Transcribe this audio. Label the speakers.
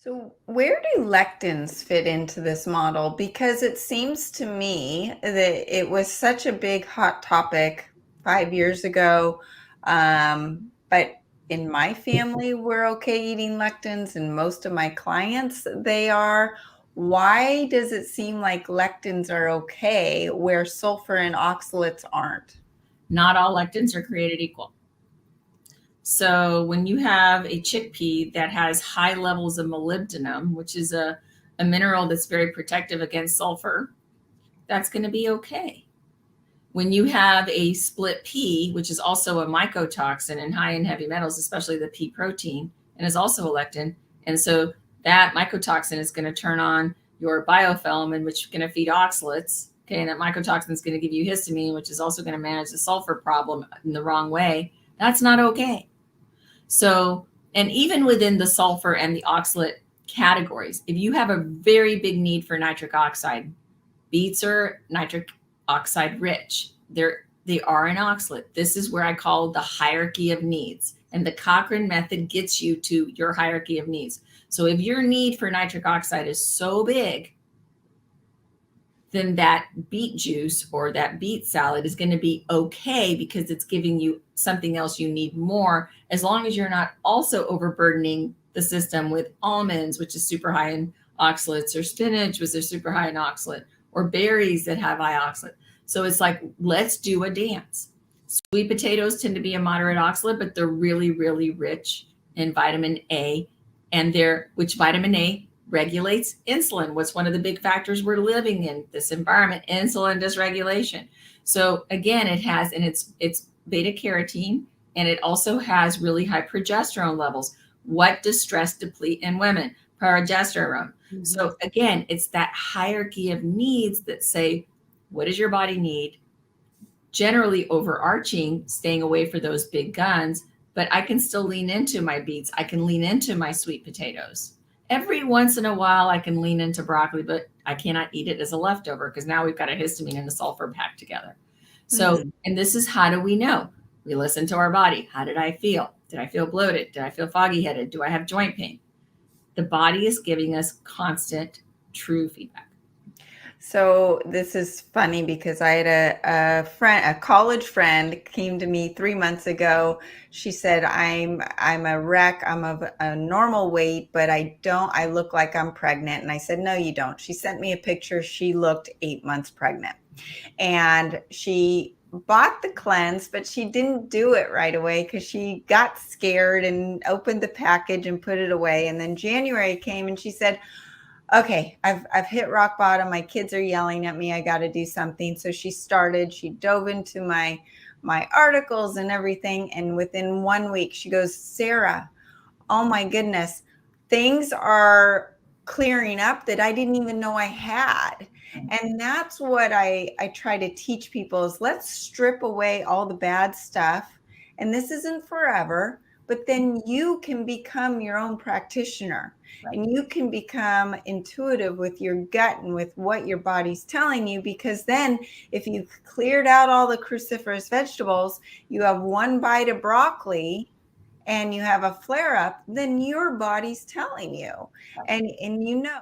Speaker 1: So, where do lectins fit into this model? Because it seems to me that it was such a big hot topic 5 years ago. But in my family, we're okay eating lectins, and most of my clients, they are. Why does it seem like lectins are okay where sulfur and oxalates aren't?
Speaker 2: Not all lectins are created equal. So when you have a chickpea that has high levels of molybdenum, which is a mineral that's very protective against sulfur, that's going to be okay. When you have a split pea, which is also a mycotoxin and high in heavy metals, especially the pea protein, and is also a lectin, and so that mycotoxin is going to turn on your biofilm, which is going to feed oxalates. Okay, and that mycotoxin is going to give you histamine, which is also going to manage the sulfur problem in the wrong way. That's not okay. So, and even within the sulfur and the oxalate categories, if you have a very big need for nitric oxide, beets are nitric oxide rich. They are an oxalate. This is where I call the hierarchy of needs. And the Cochrane method gets you to your hierarchy of needs. So if your need for nitric oxide is so big, then that beet juice or that beet salad is going to be okay because it's giving you something else you need more, as long as you're not also overburdening the system with almonds, which is super high in oxalates, or spinach, which is super high in oxalate, or berries that have high oxalate. So it's like, let's do a dance. Sweet potatoes tend to be a moderate oxalate, but they're really, really rich in vitamin A, which vitamin A regulates insulin. What's one of the big factors we're living in this environment? Insulin dysregulation. So again, it has, and it's beta carotene, and it also has really high progesterone levels. What does stress deplete in women? Progesterone. Mm-hmm. So again, it's that hierarchy of needs that say, what does your body need? Generally overarching, staying away for those big guns, but I can still lean into my beets. I can lean into my sweet potatoes. Every once in a while, I can lean into broccoli, but I cannot eat it as a leftover because now we've got a histamine and a sulfur packed together. So, and this is, how do we know? We listen to our body. How did I feel? Did I feel bloated? Did I feel foggy headed? Do I have joint pain? The body is giving us constant, true feedback.
Speaker 1: So this is funny because I had a college friend came to me 3 months ago. She said, I'm a wreck. I'm of a normal weight, but I look like I'm pregnant. And I said, no, you don't. She sent me a picture. She looked 8 months pregnant, and she bought the cleanse, but she didn't do it right away because she got scared and opened the package and put it away. And then January came and she said, okay, I've hit rock bottom. My kids are yelling at me. I got to do something. So she dove into my articles and everything. And within 1 week, she goes, Sara, oh my goodness, things are clearing up that I didn't even know I had. And that's what I try to teach people is, let's strip away all the bad stuff. And this isn't forever, but then you can become your own practitioner. Right. And you can become intuitive with your gut and with what your body's telling you, because then if you've cleared out all the cruciferous vegetables, you have one bite of broccoli and you have a flare up, then your body's telling you. And you know.